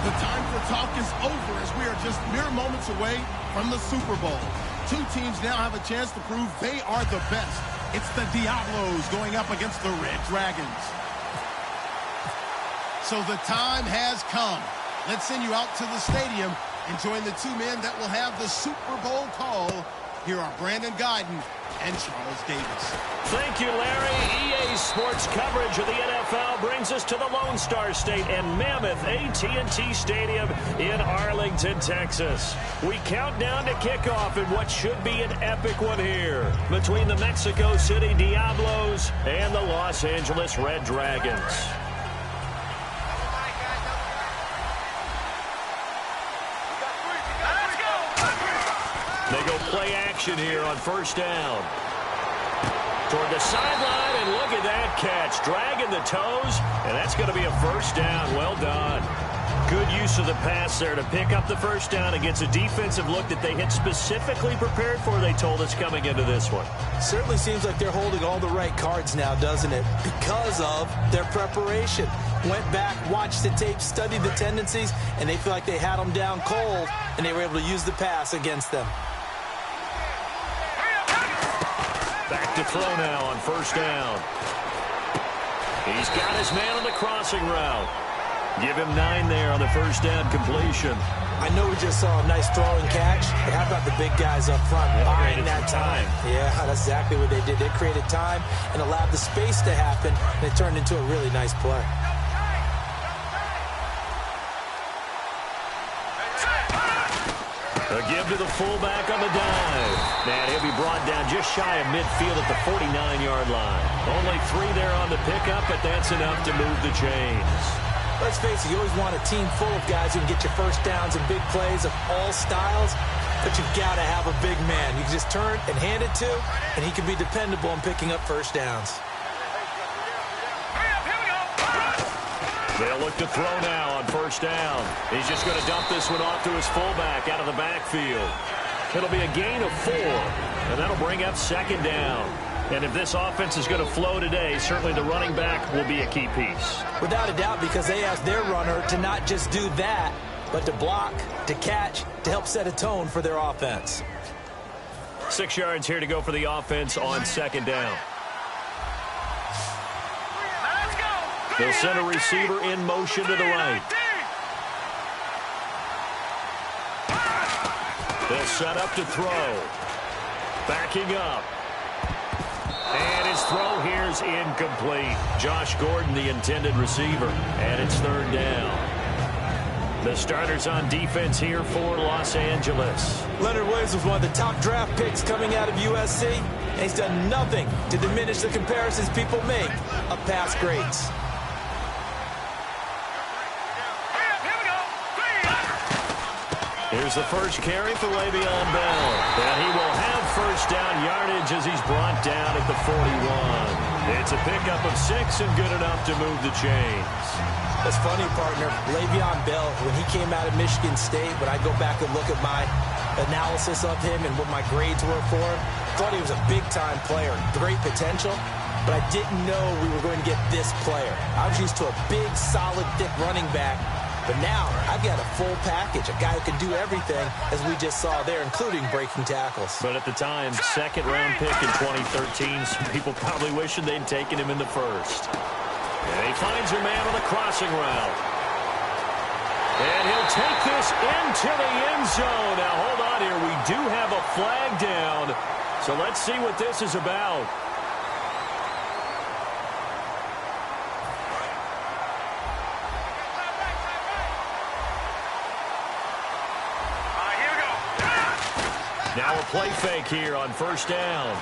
The time for talk is over as we are just mere moments away from the Super Bowl. Two teams now have a chance to prove they are the best. It's the Diablos going up against the Red Dragons. So the time has come. Let's send you out to the stadium and join the two men that will have the Super Bowl call. Here are Brandon Guyton and Charles Davis. Thank you, Larry. EA Sports coverage of the NFL brings us to the Lone Star State and Mammoth AT&T Stadium in Arlington, Texas. We count down to kickoff in what should be an epic one here between the Mexico City Diablos and the Los Angeles Red Dragons. They go play action here on first down. Toward the sideline, and look at that catch. Dragging the toes, and that's going to be a first down. Well done. Good use of the pass there to pick up the first down against a defensive look that they had specifically prepared for, they told us, coming into this one. Certainly seems like they're holding all the right cards now, doesn't it? Because of their preparation. Went back, watched the tape, studied the tendencies, and they feel like they had them down cold, and they were able to use the pass against them. Back to throw now on first down. He's got his man on the crossing route. Give him 9 there on the first down completion. I know we just saw a nice throw and catch, but how about the big guys up front buying that time? Yeah, that's exactly what they did. They created time and allowed the space to happen, and it turned into a really nice play. A give to the fullback on the dive. And he'll be brought down just shy of midfield at the 49-yard line. Only 3 there on the pickup, but that's enough to move the chains. Let's face it, you always want a team full of guys who can get you first downs and big plays of all styles, but you've got to have a big man. You can just turn and hand it to, and he can be dependable in picking up first downs. They'll look to throw now on first down. He's just going to dump this one off to his fullback out of the backfield. It'll be a gain of 4, and that'll bring up second down. And if this offense is going to flow today, certainly the running back will be a key piece. Without a doubt, because they asked their runner to not just do that, but to block, to catch, to help set a tone for their offense. 6 yards here to go for the offense on second down. They'll send a receiver in motion to the right. They'll set up to throw. Backing up. And his throw here's incomplete. Josh Gordon, the intended receiver. And it's third down. The starters on defense here for Los Angeles. Leonard Williams was one of the top draft picks coming out of USC. And he's done nothing to diminish the comparisons people make of past greats. Here's the first carry for Le'Veon Bell. And he will have first down yardage as he's brought down at the 41. It's a pickup of 6 and good enough to move the chains. That's funny, partner. Le'Veon Bell, when he came out of Michigan State, when I go back and look at my analysis of him and what my grades were for him, thought he was a big-time player, great potential, but I didn't know we were going to get this player. I was used to a big, solid, thick running back. But now, I've got a full package, a guy who can do everything, as we just saw there, including breaking tackles. But at the time, second-round pick in 2013, some people probably wishing they'd taken him in the first. And he finds a man on the crossing route. And he'll take this into the end zone. Now, hold on here. We do have a flag down. So let's see what this is about. Now a play fake here on first down.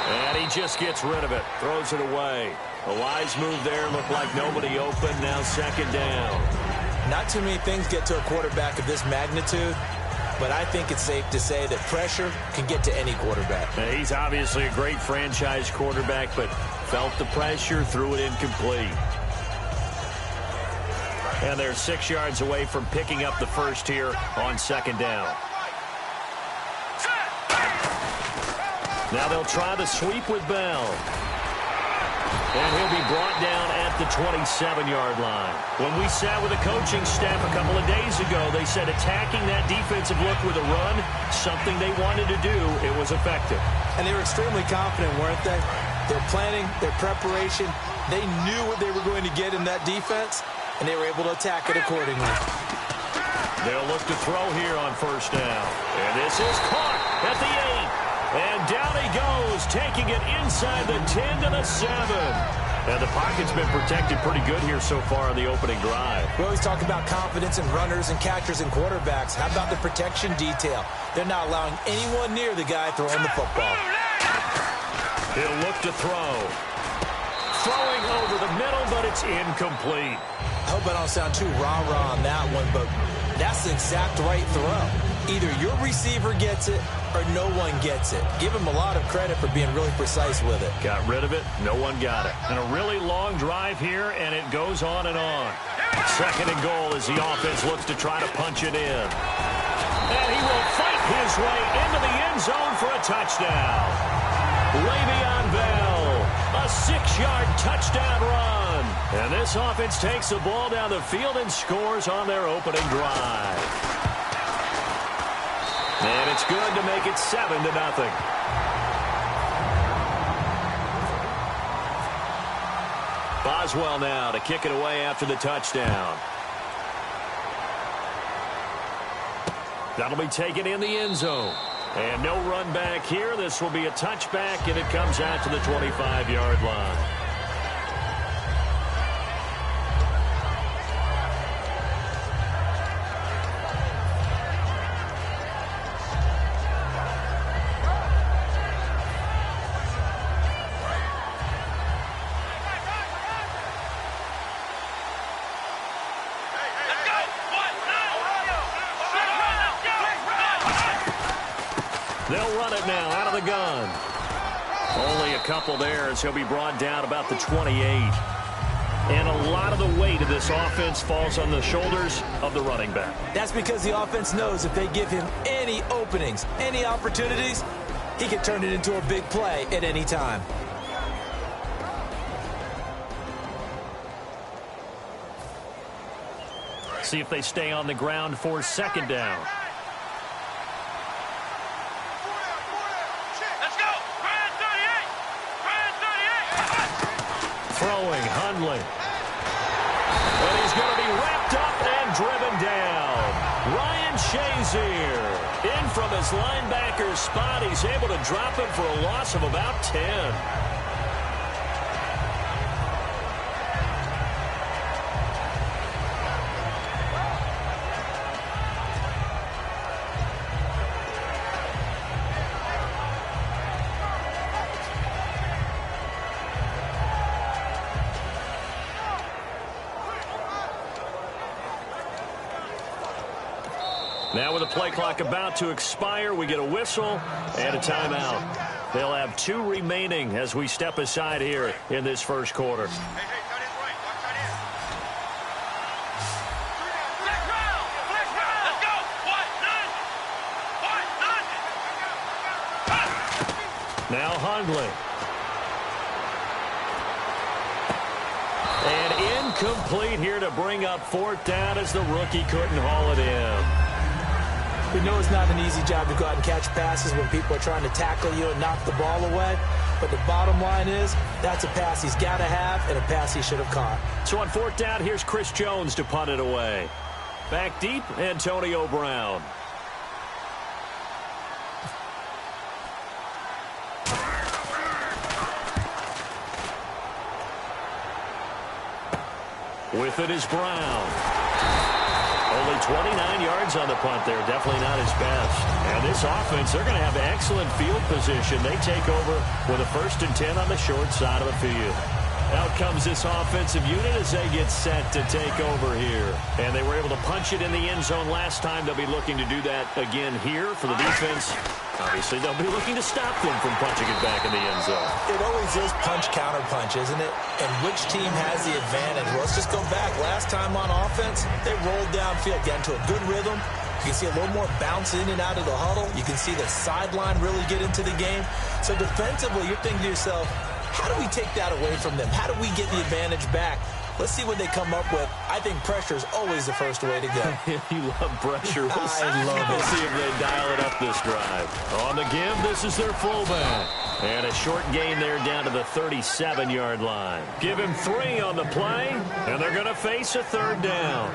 And he just gets rid of it. Throws it away. A wise move there. Looked like nobody open. Now second down. Not too many things get to a quarterback of this magnitude, but I think it's safe to say that pressure can get to any quarterback. Now, he's obviously a great franchise quarterback, but felt the pressure, threw it incomplete. And they're 6 yards away from picking up the first here on second down. Now they'll try the sweep with Bell. And he'll be brought down at the 27-yard line. When we sat with the coaching staff a couple of days ago, they said attacking that defensive look with a run, something they wanted to do, it was effective. And they were extremely confident, weren't they? Their planning, their preparation, they knew what they were going to get in that defense, and they were able to attack it accordingly. They'll look to throw here on first down. And this is caught at the 8. And down he goes, taking it inside the 10 to the 7. And the pocket's been protected pretty good here so far on the opening drive. We always talk about confidence in runners and catchers and quarterbacks. How about the protection detail? They're not allowing anyone near the guy throwing the football. He'll look to throw. Throwing over the middle, but it's incomplete. I hope I don't sound too rah-rah on that one, but that's the exact right throw. Either your receiver gets it or no one gets it. Give him a lot of credit for being really precise with it. Got rid of it. No one got it. And a really long drive here, and it goes on and on. Second and goal as the offense looks to try to punch it in. And he will fight his way into the end zone for a touchdown. Le'Veon Bell, a 6-yard touchdown run. And this offense takes the ball down the field and scores on their opening drive. And it's good to make it 7-0. Boswell now to kick it away after the touchdown. That'll be taken in the end zone. And no run back here. This will be a touchback, and it comes out to the 25-yard line. They'll run it now out of the gun. Only a couple there as he'll be brought down about the 28. And a lot of the weight of this offense falls on the shoulders of the running back. That's because the offense knows if they give him any openings, any opportunities, he can turn it into a big play at any time. See if they stay on the ground for second down. Throwing, Hundley. And he's going to be wrapped up and driven down. Ryan Shazier in from his linebacker spot. He's able to drop him for a loss of about 10. Now with the play clock about to expire, we get a whistle and a timeout. They'll have 2 remaining as we step aside here in this first quarter. Now Hundley. And incomplete here to bring up 4th down as the rookie couldn't haul it in. We know it's not an easy job to go out and catch passes when people are trying to tackle you and knock the ball away. But the bottom line is, that's a pass he's got to have and a pass he should have caught. So on 4th down, here's Chris Jones to punt it away. Back deep, Antonio Brown. With it is Brown. Only 29 yards on the punt there. Definitely not his best. And this offense, they're going to have excellent field position. They take over with a 1st and 10 on the short side of the field. Out comes this offensive unit as they get set to take over here. And they were able to punch it in the end zone last time. They'll be looking to do that again here for the defense. Obviously, they'll be looking to stop them from punching it back in the end zone. It always is punch-counter-punch, isn't it? And which team has the advantage? Well, let's just go back. Last time on offense, they rolled downfield, got into a good rhythm. You can see a little more bounce in and out of the huddle. You can see the sideline really get into the game. So defensively, you're thinking to yourself, How do we take that away from them? How do we get the advantage back? Let's see what they come up with. I think pressure is always the first way to go. You love pressure. I love it. We'll see if they dial it up this drive. On the give, this is their fullback. And a short gain there down to the 37-yard line. Give him 3 on the play, and they're going to face a third down.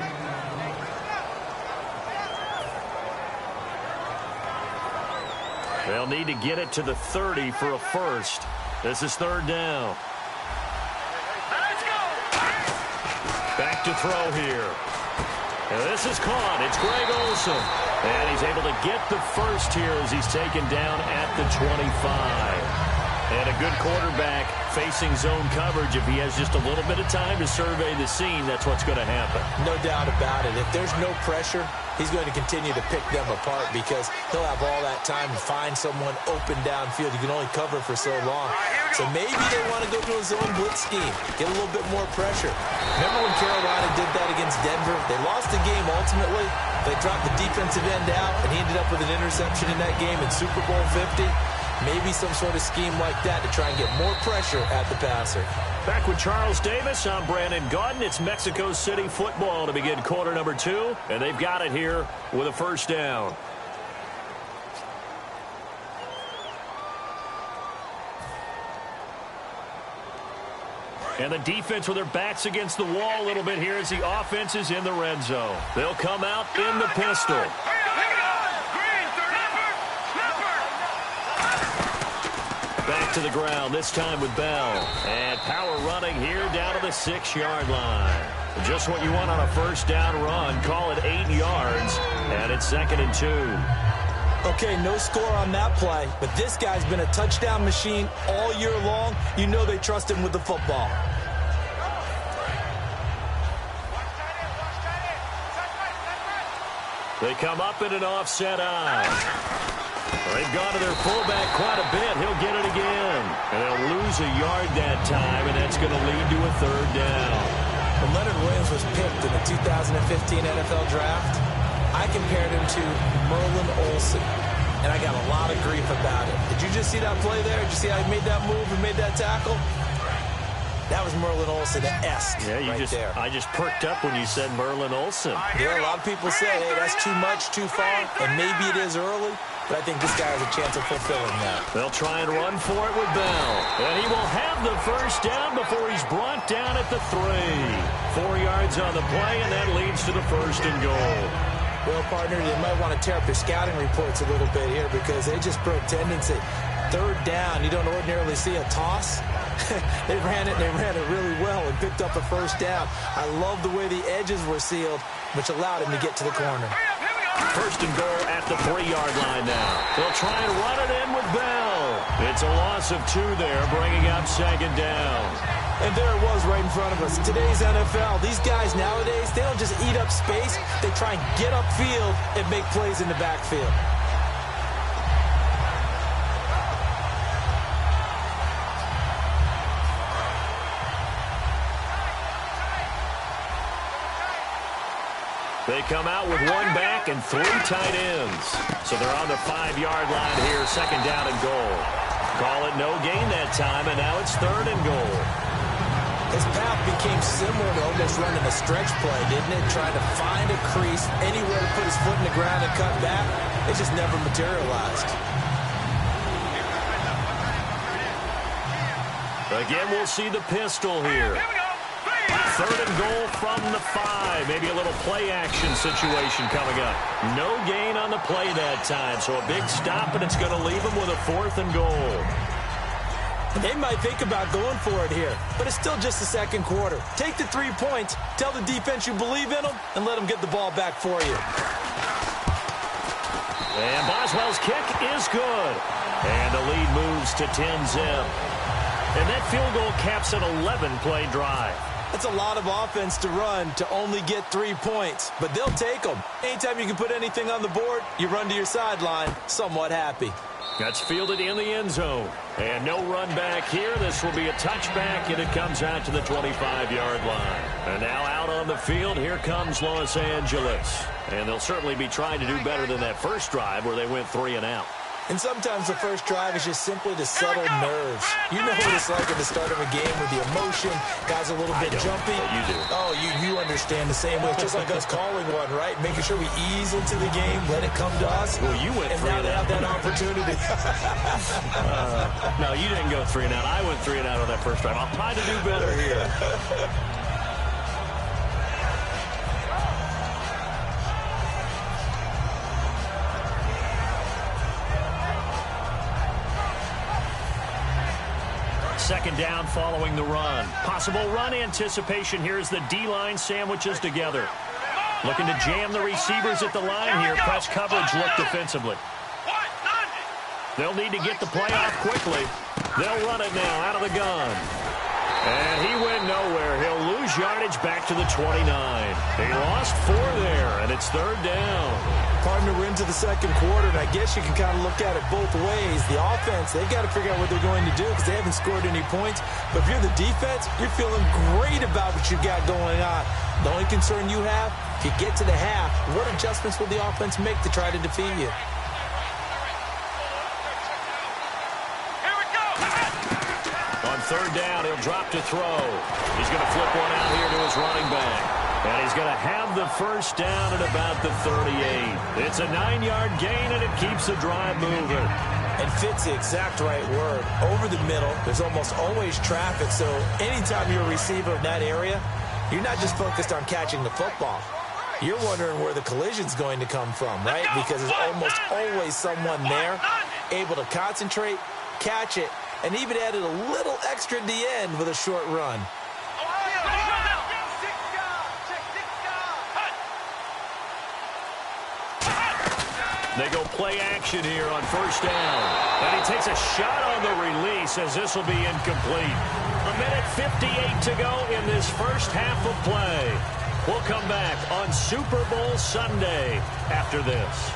They'll need to get it to the 30 for a first. This is third down. Back to throw here. And this is caught. It's Greg Olsen. And he's able to get the first here as he's taken down at the 25. And a good quarterback facing zone coverage. If he has just a little bit of time to survey the scene, that's what's going to happen. No doubt about it. If there's no pressure, he's going to continue to pick them apart because he'll have all that time to find someone open downfield. You can only cover for so long. So maybe they want to go to a zone blitz scheme, get a little bit more pressure. Remember when Carolina did that against Denver? They lost the game ultimately. They dropped the defensive end out, and he ended up with an interception in that game in Super Bowl 50. Maybe some sort of scheme like that to try and get more pressure at the passer. Back with Charles Davis, I'm Brandon Gaudin. It's Mexico City football to begin quarter number 2, and they've got it here with a first down. And the defense with their backs against the wall a little bit here as the offense is in the red zone. They'll come out in the pistol. Back to the ground, this time with Bell. And power running here down to the 6-yard line. Just what you want on a first down run. Call it 8 yards, and it's 2nd and 2. Okay, no score on that play, but this guy's been a touchdown machine all year long. You know they trust him with the football. They come up in an offset eye. They've gone to their fullback quite a bit. He'll get it again. And they'll lose a yard that time, and that's going to lead to a third down. When Leonard Williams was picked in the 2015 NFL Draft, I compared him to Merlin Olsen, and I got a lot of grief about it. Did you just see that play there? Did you see how he made that move and made that tackle? That was Merlin Olsen-esque there. I just perked up when you said Merlin Olsen. Yeah, a lot of people say, hey, that's too much, too far, and maybe it is early, but I think this guy has a chance of fulfilling that. They'll try and run for it with Bell. And he will have the first down before he's brought down at the 3. 4 yards on the play, and that leads to the 1st and goal. Well, partner, they might want to tear up their scouting reports a little bit here because they just broke tendency. Third down, you don't ordinarily see a toss. They ran it really well and picked up a first down. I love the way the edges were sealed, which allowed him to get to the corner. 1st and goal at the 3-yard line now. They'll try and run it in with Bell. It's a loss of 2 there, bringing up 2nd down. And there it was right in front of us. Today's NFL, these guys nowadays, they don't just eat up space. They try and get upfield and make plays in the backfield. They come out with 1 back and 3 tight ends. So they're on the 5-yard line here, 2nd down and goal. Call it no gain that time, and now it's 3rd and goal. His path became similar to almost running a stretch play, didn't it? Trying to find a crease, anywhere to put his foot in the ground and cut back. It just never materialized. Again, we'll see the pistol here. 3rd and goal from the 5. Maybe a little play action situation coming up. No gain on the play that time, so a big stop, and it's going to leave them with a 4th and goal. They might think about going for it here, but it's still just the 2nd quarter. Take the 3 points, tell the defense you believe in them, and let them get the ball back for you. And Boswell's kick is good. And the lead moves to 10-zip. And that field goal caps an 11-play drive. That's a lot of offense to run to only get 3 points, but they'll take them. Anytime you can put anything on the board, you run to your sideline, somewhat happy. That's fielded in the end zone. And no run back here. This will be a touchback, and it comes out to the 25-yard line. And now out on the field, here comes Los Angeles. And they'll certainly be trying to do better than that first drive where they went 3 and out. And sometimes the first drive is just simply to settle nerves. You know what it's like at the start of a game with the emotion. Guys are a little bit jumpy. You do. Oh, you understand the same way. It's just like us calling one, right? Making sure we ease into the game, let it come to us. Well, you went and 3 now and they out. have that opportunity. No, you didn't go 3 and out. I went 3 and out on that first drive. I'll try to do better here. Second down following the run. Possible run anticipation here as the D-line sandwiches together. Looking to jam the receivers at the line here. Press coverage look defensively. They'll need to get the play off quickly. They'll run it now out of the gun. And he went nowhere. He'll lose yardage back to the 29. He lost 4 there, and it's third down. Partner, we're into the second quarter, and I guess you can kind of look at it both ways. The offense, they've got to figure out what they're going to do because they haven't scored any points. But if you're the defense, you're feeling great about what you got going on. The only concern you have, if you get to the half, what adjustments will the offense make to try to defeat you? On third down, he'll drop to throw. He's going to flip one out here to his running back. And he's going to have the first down at about the 38. It's a 9-yard gain, and it keeps the drive moving. And fits the exact right word. Over the middle, there's almost always traffic, so anytime you're a receiver in that area, you're not just focused on catching the football. You're wondering where the collision's going to come from, right? Because there's almost always someone there able to concentrate, catch it, and even added a little extra at the end with a short run. They go play action here on first down. And he takes a shot on the release as this will be incomplete. 1:58 to go in this first half of play. We'll come back on Super Bowl Sunday after this.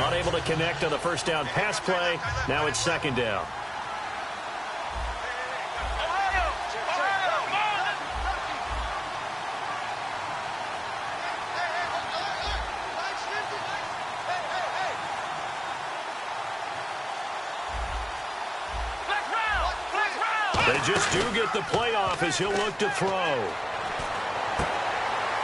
Unable to connect on the first down pass play. Now it's second down. They just do get the playoff as he'll look to throw.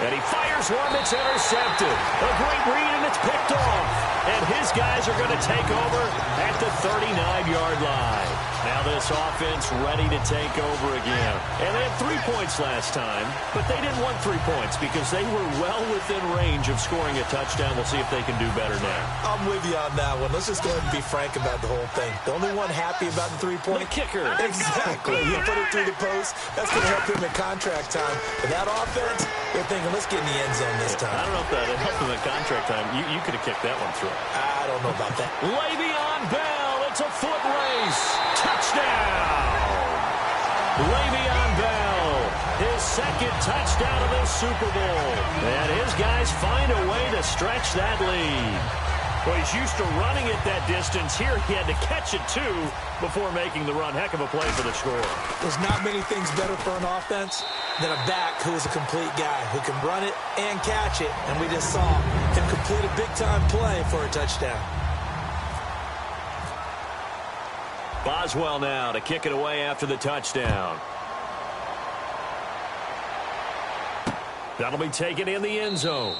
And he fires one that's intercepted. A great read, and it's picked off. And his guys are going to take over at the 39-yard line. Now this offense ready to take over again. And they had 3 points last time, but they didn't want 3 points because they were well within range of scoring a touchdown. We'll see if they can do better now. I'm with you on that one. Let's just go ahead and be frank about the whole thing. The only one happy about the 3-point. The kicker. Exactly. You put it through the post. That's going to help him in contract time. But that offense, they're thinking, let's get in the end zone this time. I don't know if that helped him in contract time. You could have kicked that one through. I don't know about that. Le'Veon Bell, it's a foot race. Touchdown. Le'Veon Bell, his second touchdown of this Super Bowl. And his guys find a way to stretch that lead. Well, he's used to running it that distance. Here he had to catch it, too, before making the run. Heck of a play for the score. There's not many things better for an offense than a back who is a complete guy who can run it and catch it. And we just saw him complete a big-time play for a touchdown. Boswell now to kick it away after the touchdown. That'll be taken in the end zone.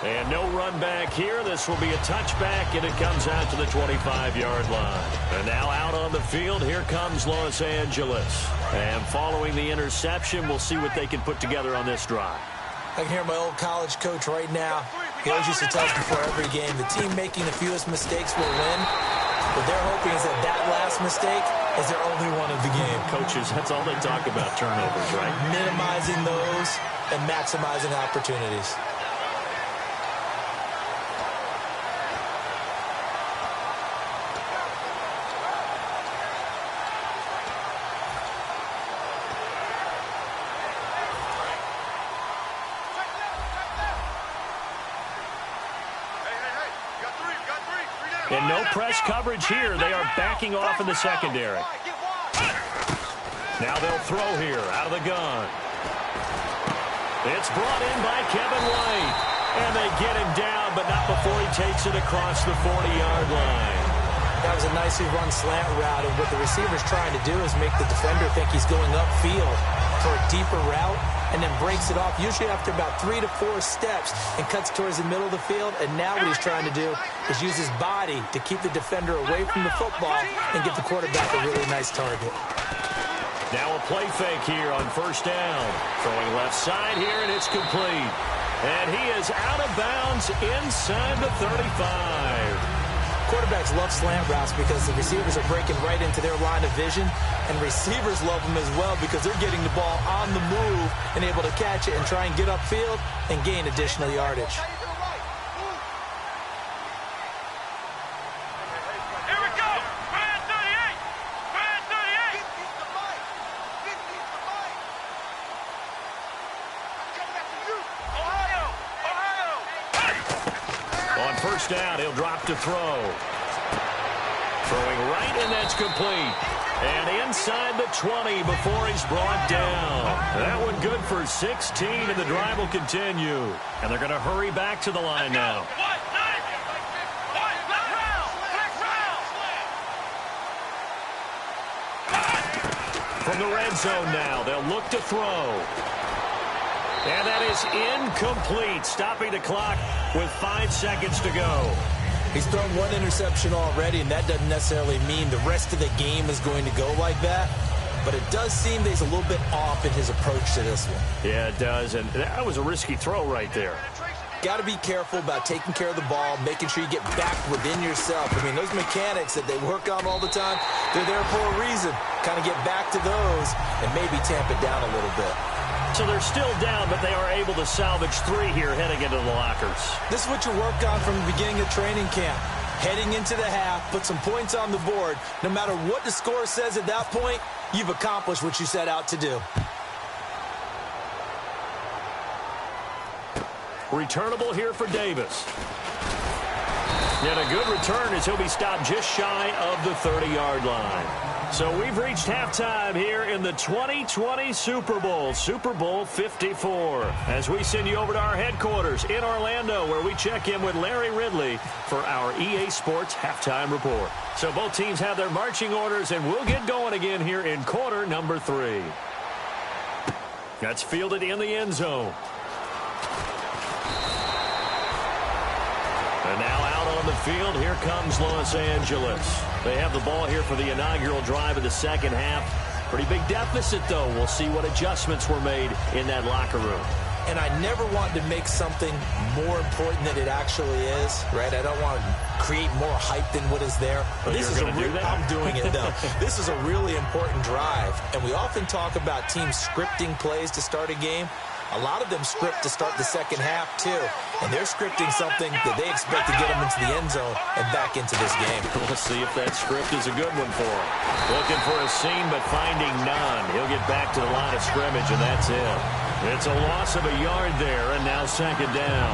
And no run back here. This will be a touchback, and it comes out to the 25-yard line. And now out on the field, here comes Los Angeles. And following the interception, we'll see what they can put together on this drive. I can hear my old college coach right now. He always used to tell us before every game, the team making the fewest mistakes will win. What they're hoping is that that last mistake is their only one of the game. Coaches, that's all they talk about, turnovers, right? Minimizing those and maximizing opportunities. And no press coverage here. They are backing off in the secondary. Now they'll throw here out of the gun. It's brought in by Kevin White. And they get him down, but not before he takes it across the 40-yard line. That was a nicely run slant route, and what the receiver's trying to do is make the defender think he's going upfield for a deeper route, and then breaks it off, usually after about 3 to 4 steps, and cuts towards the middle of the field. And now what he's trying to do is use his body to keep the defender away from the football and give the quarterback a really nice target. Now a play fake here on first down. Throwing left side here, and it's complete. And he is out of bounds inside the 35. Quarterbacks love slant routes because the receivers are breaking right into their line of vision, and receivers love them as well because they're getting the ball on the move and able to catch it and try and get upfield and gain additional yardage. First down, he'll drop to throw. Throwing right, and that's complete. And inside the 20 before he's brought down. That one good for 16, and the drive will continue. And they're going to hurry back to the line now. From the red zone now, they'll look to throw. And that is incomplete, stopping the clock with 5 seconds to go. He's thrown one interception already, and that doesn't necessarily mean the rest of the game is going to go like that. But it does seem that he's a little bit off in his approach to this one. Yeah, it does, and that was a risky throw right there. Got to be careful about taking care of the ball, making sure you get back within yourself. I mean, those mechanics that they work on all the time, they're there for a reason. Kind of get back to those and maybe tamp it down a little bit. So they're still down, but they are able to salvage 3 here heading into the lockers. This is what you work on from the beginning of training camp. Heading into the half, put some points on the board. No matter what the score says at that point, you've accomplished what you set out to do. Returnable here for Davis. And a good return as he'll be stopped just shy of the 30-yard line. So we've reached halftime here in the 2020 Super Bowl, Super Bowl 54. As we send you over to our headquarters in Orlando, where we check in with Larry Ridley for our EA Sports Halftime Report. So both teams have their marching orders, and we'll get going again here in quarter number 3. That's fielded in the end zone. And now out on the field, here comes Los Angeles. They have the ball here for the inaugural drive of the second half. Pretty big deficit, though. We'll see what adjustments were made in that locker room. And I never want to make something more important than it actually is, right? I don't want to create more hype than what is there. But this is I'm doing it, though. This is a really important drive. And we often talk about teams scripting plays to start a game. A lot of them script to start the second half, too. And they're scripting something that they expect to get them into the end zone and back into this game. We'll see if that script is a good one for him. Looking for a seam, but finding none. He'll get back to the line of scrimmage, and that's it. It's a loss of a yard there, and now second down.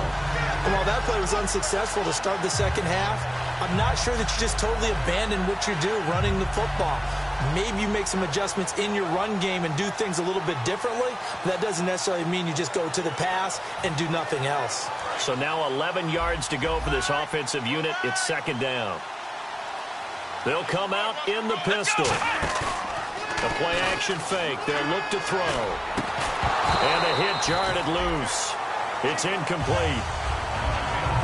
And while that play was unsuccessful to start the second half, I'm not sure that you just totally abandon what you do running the football. Maybe you make some adjustments in your run game and do things a little bit differently. That doesn't necessarily mean you just go to the pass and do nothing else. So now 11 yards to go for this offensive unit. It's second down. They'll come out in the pistol. The play action fake. They'll look to throw. And the hit jarred it loose. It's incomplete.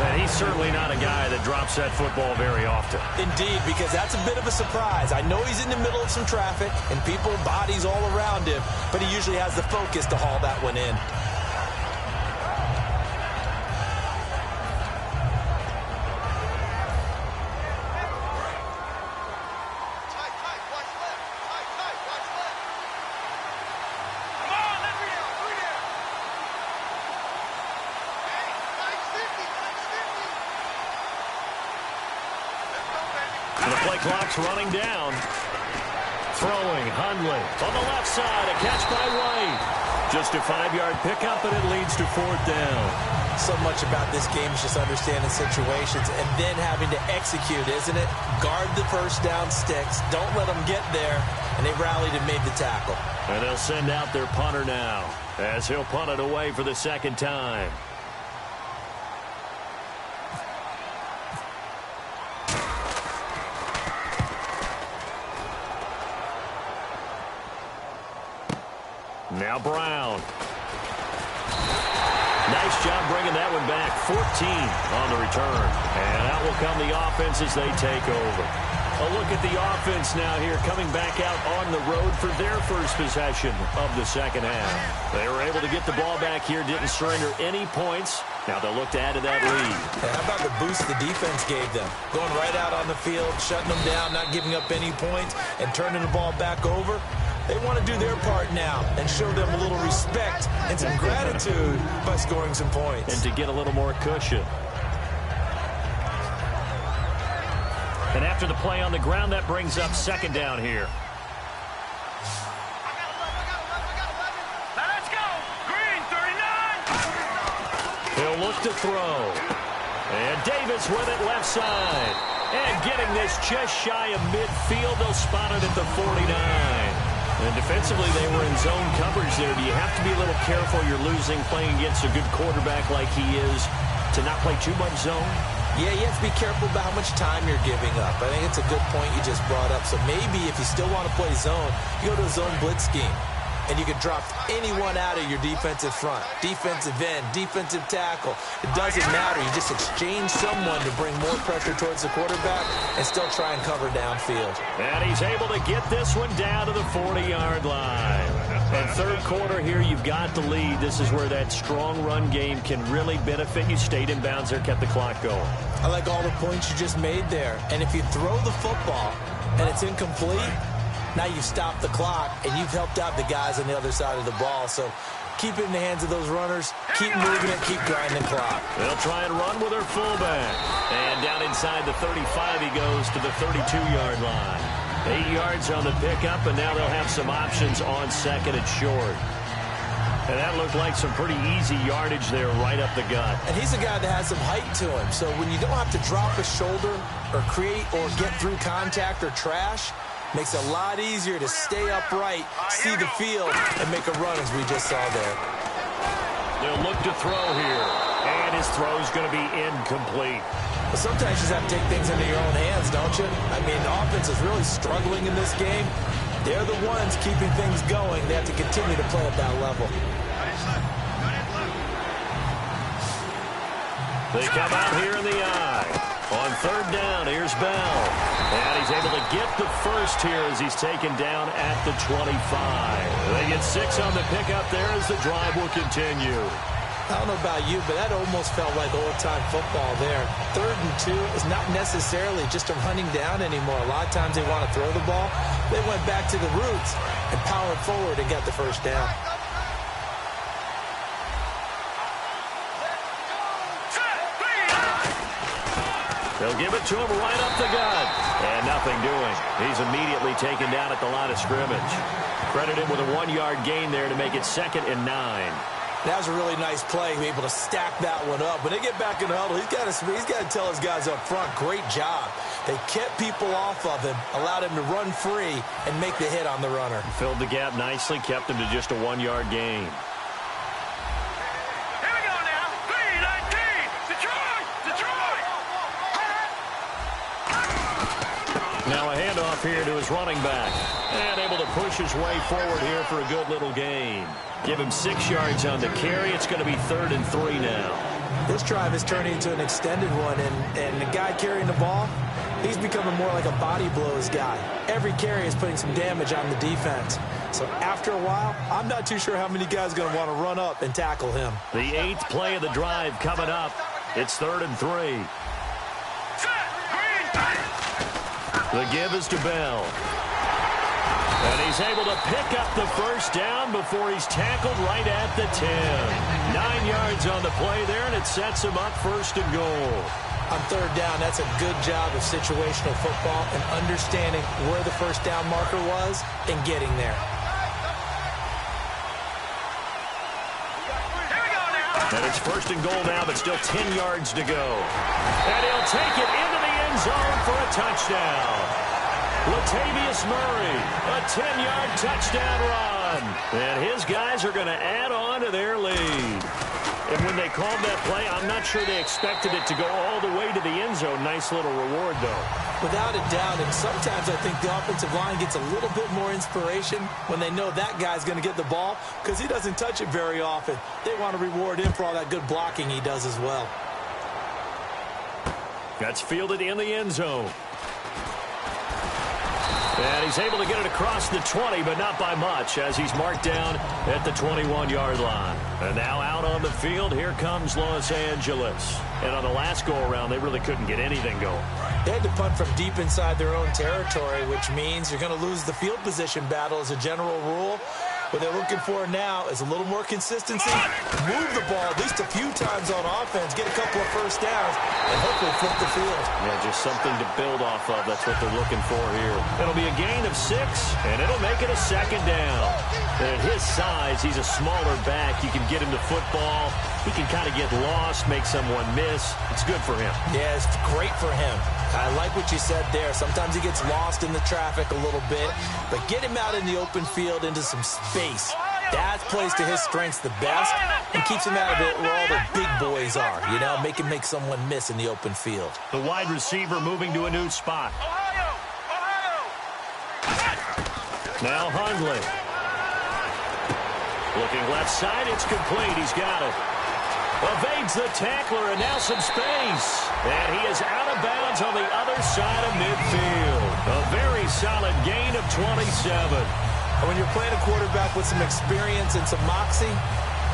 And he's certainly not a guy that drops that football very often. Indeed, because that's a bit of a surprise. I know he's in the middle of some traffic and people, bodies all around him, but he usually has the focus to haul that one in. Clock's running down. Throwing, Hundley on the left side. A catch by White. Just a 5-yard pickup, and it leads to 4th down. So much about this game is just understanding situations and then having to execute, isn't it? Guard the first down sticks. Don't let them get there. And they rallied and made the tackle. And they'll send out their punter now as he'll punt it away for the 2nd time. Now Brown. Nice job bringing that one back. 14 on the return. And out will come the offense as they take over. A look at the offense now here, coming back out on the road for their first possession of the 2nd half. They were able to get the ball back here, didn't surrender any points. Now they'll look to add to that lead. Yeah, how about the boost the defense gave them? Going right out on the field, shutting them down, not giving up any points, and turning the ball back over. They want to do their part now and show them a little respect and some gratitude by scoring some points. And to get a little more cushion. And after the play on the ground, that brings up 2nd down here. Let's go! Green, 39! He'll look to throw. And Davis with it left side. And getting this just shy of midfield, they'll spot it at the 49. And defensively, they were in zone coverage there. Do you have to be a little careful? You're losing playing against a good quarterback like he is to not play too much zone? Yeah, you have to be careful about how much time you're giving up. I think it's a good point you just brought up. So maybe if you still want to play zone, you go to a zone blitz scheme. And you can drop anyone out of your defensive front. Defensive end, defensive tackle. It doesn't matter. You just exchange someone to bring more pressure towards the quarterback and still try and cover downfield. And he's able to get this one down to the 40-yard line. And 3rd quarter here, you've got the lead. This is where that strong run game can really benefit you. Stayed in bounds there, kept the clock going. I like all the points you just made there. And if you throw the football and it's incomplete, now you've stopped the clock, and you've helped out the guys on the other side of the ball. So keep it in the hands of those runners. Keep moving it. Keep grinding clock. They'll try and run with their fullback. And down inside the 35, he goes to the 32-yard line. 8 yards on the pickup, and now they'll have some options on 2nd and short. And that looked like some pretty easy yardage there right up the gut. And he's a guy that has some height to him. So when you don't have to drop a shoulder or create or get through contact or trash, makes it a lot easier to stay upright, see the field, and make a run as we just saw there. They'll look to throw here. And his throw's going to be incomplete. But sometimes you just have to take things into your own hands, don't you? I mean, the offense is really struggling in this game. They're the ones keeping things going. They have to continue to play at that level. They come out here in the eye. On 3rd down, here's Bell. And he's able to get the first here as he's taken down at the 25. They get 6 on the pickup there as the drive will continue. I don't know about you, but that almost felt like old-time football there. 3rd and 2 is not necessarily just a running down anymore. A lot of times they want to throw the ball. They went back to the roots and powered forward and got the first down. They'll give it to him right up the gut. And nothing doing. He's immediately taken down at the line of scrimmage. Credit him with a 1-yard gain there to make it 2nd and 9. That was a really nice play, able to stack that one up. When they get back in the huddle, he's got to tell his guys up front, great job. They kept people off of him, allowed him to run free, and make the hit on the runner. Filled the gap nicely, kept him to just a 1-yard gain. Here we go now. 3-19. Detroit! Detroit! Now a handoff here to his running back. And able to push his way forward here for a good little gain. Give him 6 yards on the carry. It's going to be 3rd and 3 now. This drive is turning into an extended one, and the guy carrying the ball, he's becoming more like a body blows guy. Every carry is putting some damage on the defense. So after a while, I'm not too sure how many guys are going to want to run up and tackle him. The 8th play of the drive coming up. It's 3rd and 3. The give is to Bell. And he's able to pick up the first down before he's tackled right at the 10. 9 yards on the play there, and it sets him up 1st and goal. On 3rd down, that's a good job of situational football and understanding where the first down marker was and getting there. And it's first and goal now, but still 10 yards to go. And he'll take it into the end zone for a touchdown. Latavius Murray, a 10-yard touchdown run. And his guys are going to add on to their lead. And when they called that play, I'm not sure they expected it to go all the way to the end zone. Nice little reward, though. Without a doubt, and sometimes I think the offensive line gets a little bit more inspiration when they know that guy's going to get the ball because he doesn't touch it very often. They want to reward him for all that good blocking he does as well. That's fielded in the end zone. And he's able to get it across the 20, but not by much, as he's marked down at the 21-yard line. And now out on the field, here comes Los Angeles. And on the last go-around, they really couldn't get anything going. They had to punt from deep inside their own territory, which means you're going to lose the field position battle as a general rule. What they're looking for now is a little more consistency, move the ball at least a few times on offense, get a couple of first downs, and hopefully flip the field. Yeah, just something to build off of. That's what they're looking for here. It'll be a gain of 6, and it'll make it a second down. And at his size, he's a smaller back. You can get him to football. He can kind of get lost, make someone miss. It's good for him. Yeah, it's great for him. I like what you said there. Sometimes he gets lost in the traffic a little bit, but get him out in the open field into some space. That plays to his strengths the best and keeps him out of it where all the big boys are, you know, make him make someone miss in the open field. The wide receiver moving to a new spot. Now Hundley. Looking left side, it's complete. He's got it. Evades the tackler, and now some space. And he is out of bounds on the other side of midfield. A very solid gain of 27. When you're playing a quarterback with some experience and some moxie,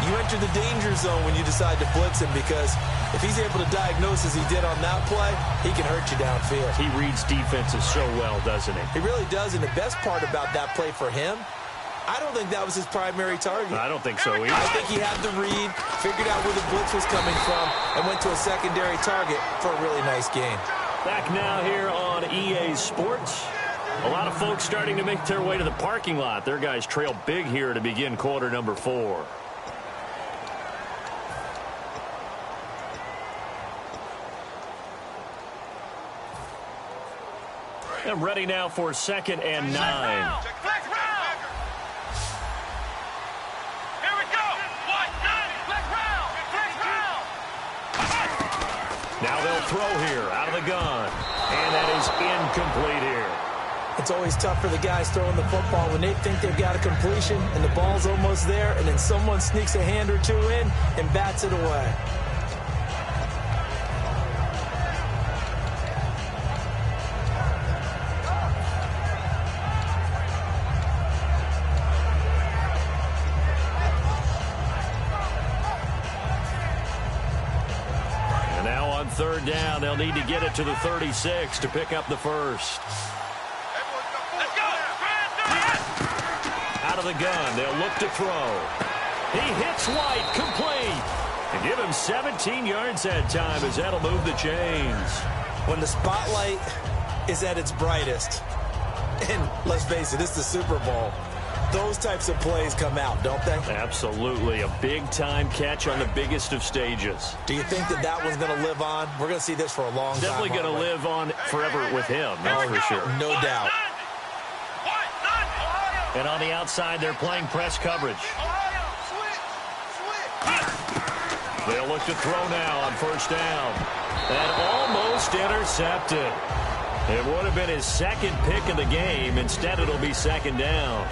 you enter the danger zone when you decide to blitz him, because if he's able to diagnose as he did on that play, he can hurt you downfield. He reads defenses so well, doesn't he? He really does, and the best part about that play for him, I don't think that was his primary target. I don't think so either. I think he had the read, figured out where the blitz was coming from, and went to a secondary target for a really nice gain. Back now here on EA Sports. A lot of folks starting to make their way to the parking lot. Their guys trail big here to begin quarter number 4. And ready now for 2nd and 9. Now they'll throw here out of the gun. And that is incomplete here. It's always tough for the guys throwing the football when they think they've got a completion and the ball's almost there, and then someone sneaks a hand or two in and bats it away. And now on 3rd down, they'll need to get it to the 36 to pick up the first. Out of the gun, they'll look to throw. He hits White, complete. And give him 17 yards that time, as that'll move the chains. When the spotlight is at its brightest, and let's face it, it's the Super Bowl, those types of plays come out, don't they? Absolutely. A big-time catch on the biggest of stages. Do you think that that one's going to live on? We're going to see this for a long time. Definitely going to live on forever with him, that's for sure. No doubt. And on the outside, they're playing press coverage. They'll look to throw now on 1st down. And almost intercepted. It would have been his 2nd pick of the game. Instead, it'll be 2nd down.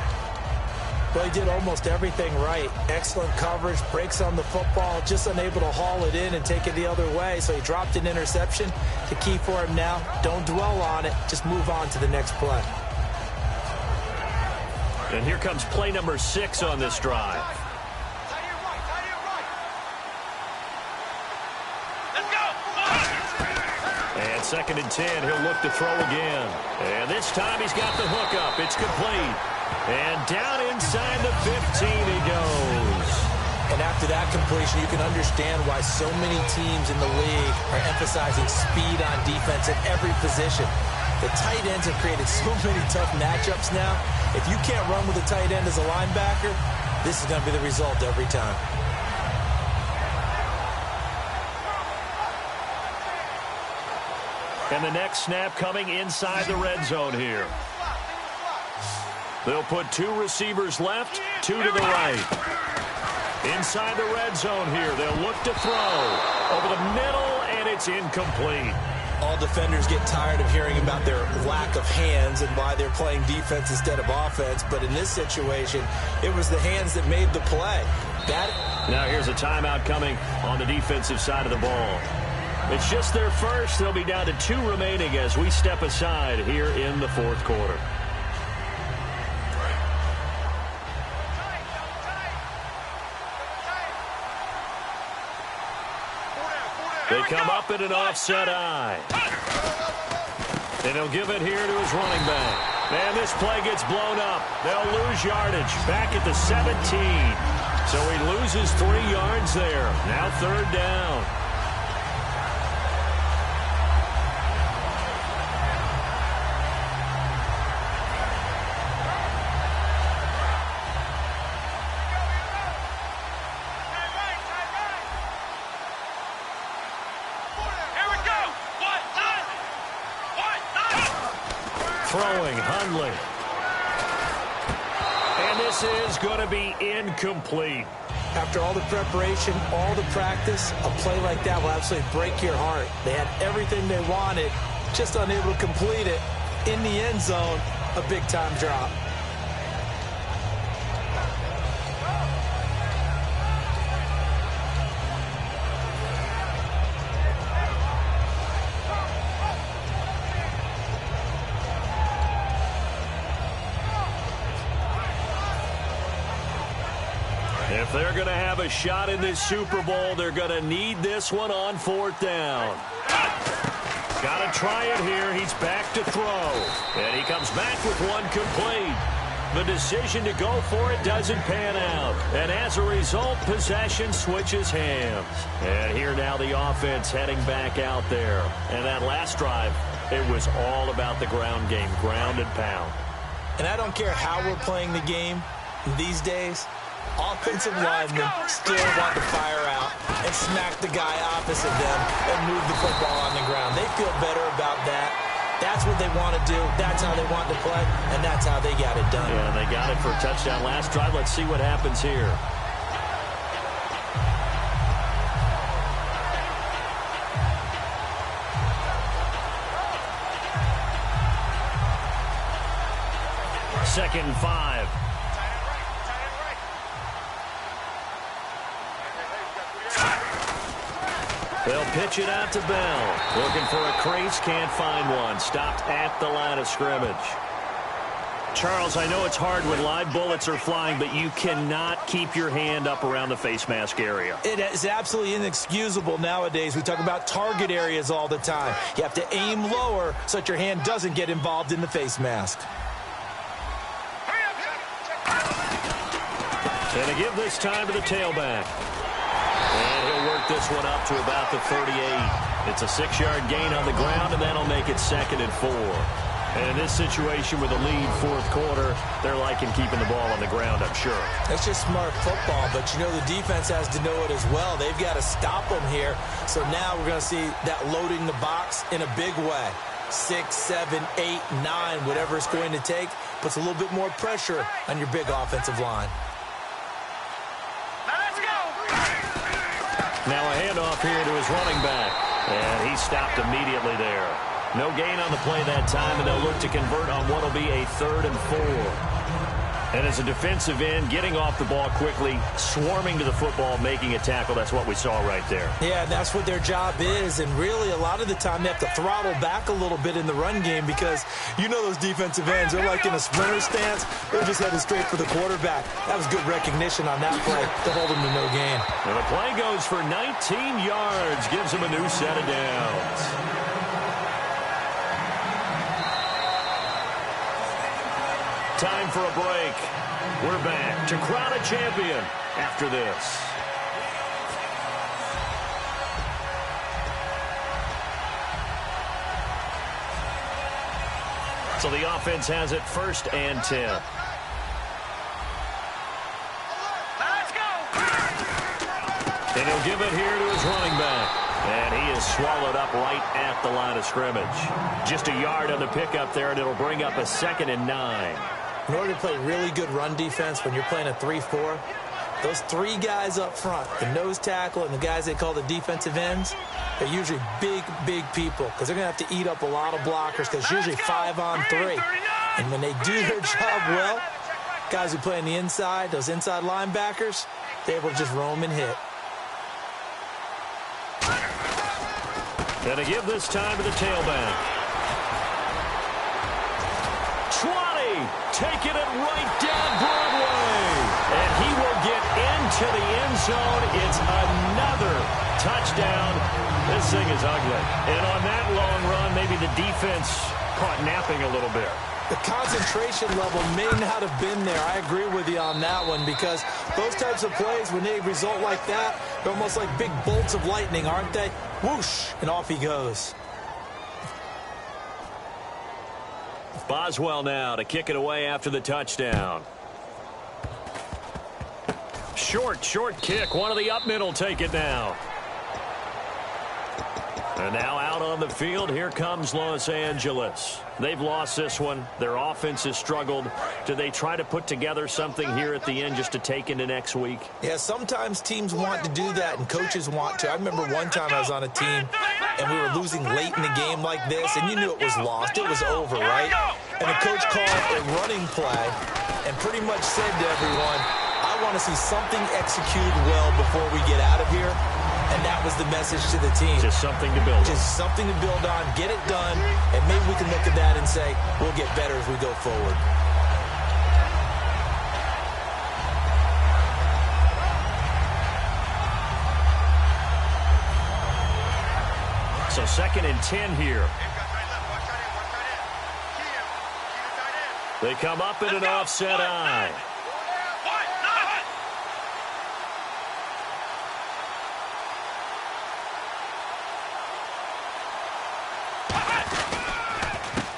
Well, he did almost everything right. Excellent coverage, breaks on the football, just unable to haul it in and take it the other way. So he dropped an interception. The key for him now, don't dwell on it. Just move on to the next play. And here comes play number 6 on this drive. And 2nd and 10, he'll look to throw again. And this time he's got the hook up. It's complete. And down inside the 15 he goes. And after that completion, you can understand why so many teams in the league are emphasizing speed on defense at every position. The tight ends have created so many tough matchups now. If you can't run with a tight end as a linebacker, this is going to be the result every time. And the next snap coming inside the red zone here. They'll put 2 receivers left, 2 to the right. Inside the red zone here, they'll look to throw. Over the middle, and it's incomplete. All defenders get tired of hearing about their lack of hands and why they're playing defense instead of offense. But in this situation, it was the hands that made the play. Now here's a timeout coming on the defensive side of the ball. It's just their first. They'll be down to 2 remaining as we step aside here in the fourth quarter. They come up in an offset eye. And he'll give it here to his running back. And this play gets blown up. They'll lose yardage back at the 17. So he loses 3 yards there. Now 3rd down. Throwing, Hundley. And this is going to be incomplete. After all the preparation, all the practice, a play like that will absolutely break your heart. They had everything they wanted, just unable to complete it. In the end zone, a big-time drop. If they're going to have a shot in this Super Bowl, they're going to need this one on 4th down. Got to try it here. He's back to throw. And he comes back with one complete. The decision to go for it doesn't pan out. And as a result, possession switches hands. And here now the offense heading back out there. And that last drive, it was all about the ground game, ground and pound. And I don't care how we're playing the game these days. Offensive linemen still want to fire out and smack the guy opposite them and move the football on the ground. They feel better about that. That's what they want to do. That's how they want to play, and that's how they got it done. Yeah, they got it for a touchdown last drive. Let's see what happens here. Second and 5. They'll pitch it out to Bell. Looking for a crease, can't find one. Stopped at the line of scrimmage. Charles, I know it's hard when live bullets are flying, but you cannot keep your hand up around the face mask area. It is absolutely inexcusable nowadays. We talk about target areas all the time. You have to aim lower so that your hand doesn't get involved in the face mask. And they give this time to the tailback. And he'll work this one up to about the 38. It's a 6-yard gain on the ground, and that'll make it 2nd and 4. And in this situation with a lead fourth quarter, they're liking keeping the ball on the ground, I'm sure. That's just smart football, but you know the defense has to know it as well. They've got to stop them here. So now we're going to see that loading the box in a big way. 6, 7, 8, 9, whatever it's going to take, puts a little bit more pressure on your big offensive line. Now a handoff here to his running back. And he stopped immediately there. No gain on the play that time, and they'll look to convert on what will be a 3rd and 4. And as a defensive end, getting off the ball quickly, swarming to the football, making a tackle, that's what we saw right there. Yeah, that's what their job is, and really a lot of the time they have to throttle back a little bit in the run game because you know those defensive ends, they're like in a sprinter stance. They're just headed straight for the quarterback. That was good recognition on that play to hold him to no gain. And the play goes for 19 yards, gives him a new set of downs. Time for a break. We're back to crown a champion after this. So the offense has it 1st and 10. Let's go! And he'll give it here to his running back. And he is swallowed up right at the line of scrimmage. Just a yard on the pickup there, and it'll bring up a 2nd and 9. In order to play really good run defense when you're playing a 3-4, those 3 guys up front, the nose tackle and the guys they call the defensive ends, they're usually big, big people because they're going to have to eat up a lot of blockers because it's usually 5-on-3. And when they do their job well, guys who play on the inside, those inside linebackers, they're able to just roam and hit. And to give this time to the tailback. 20, taking it right down Broadway. And he will get into the end zone. It's another touchdown. This thing is ugly. And on that long run, maybe the defense caught napping a little bit. The concentration level may not have been there. I agree with you on that one because those types of plays, when they result like that, they're almost like big bolts of lightning, aren't they? Whoosh, and off he goes. Boswell now to kick it away after the touchdown. Short kick. One of the up middle take it now. And now out on the field, here comes Los Angeles. They've lost this one. Their offense has struggled. Do they try to put together something here at the end just to take into next week? Yeah, sometimes teams want to do that and coaches want to. I remember one time I was on a team and we were losing late in the game like this, and you knew it was lost. It was over, right? And the coach called a running play and pretty much said to everyone, I want to see something executed well before we get out of here. And that was the message to the team. Just something to build on. Just something to build on, get it done, and maybe we can look at that and say, we'll get better as we go forward. So 2nd and 10 here. They come up in an offset eye.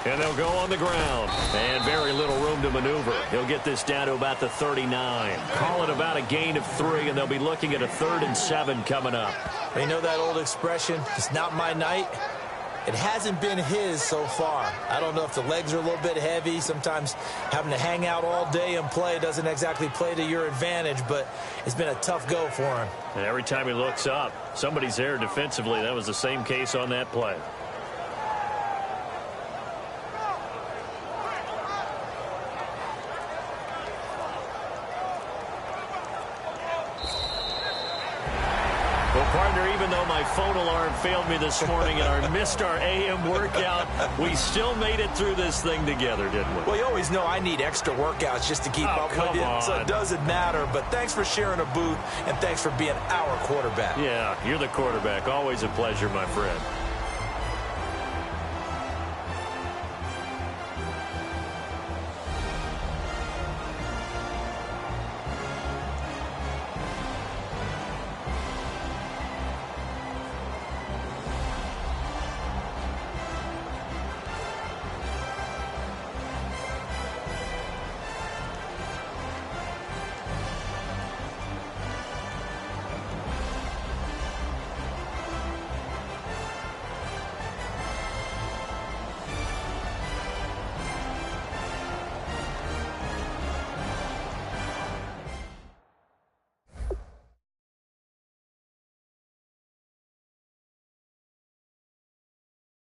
And they'll go on the ground. And very little room to maneuver. He'll get this down to about the 39. Call it about a gain of 3, and they'll be looking at a 3rd and 7 coming up. You know that old expression, it's not my night? It hasn't been his so far. I don't know if the legs are a little bit heavy. Sometimes having to hang out all day and play doesn't exactly play to your advantage, but it's been a tough go for him. And every time he looks up, somebody's there defensively. That was the same case on that play. Well, partner, even though my phone alarm failed me this morning and I missed our AM workout, we still made it through this thing together, didn't we? Well, you always know I need extra workouts just to keep up with you, so it doesn't matter. But thanks for sharing a booth, and thanks for being our quarterback. Yeah, you're the quarterback. Always a pleasure, my friend.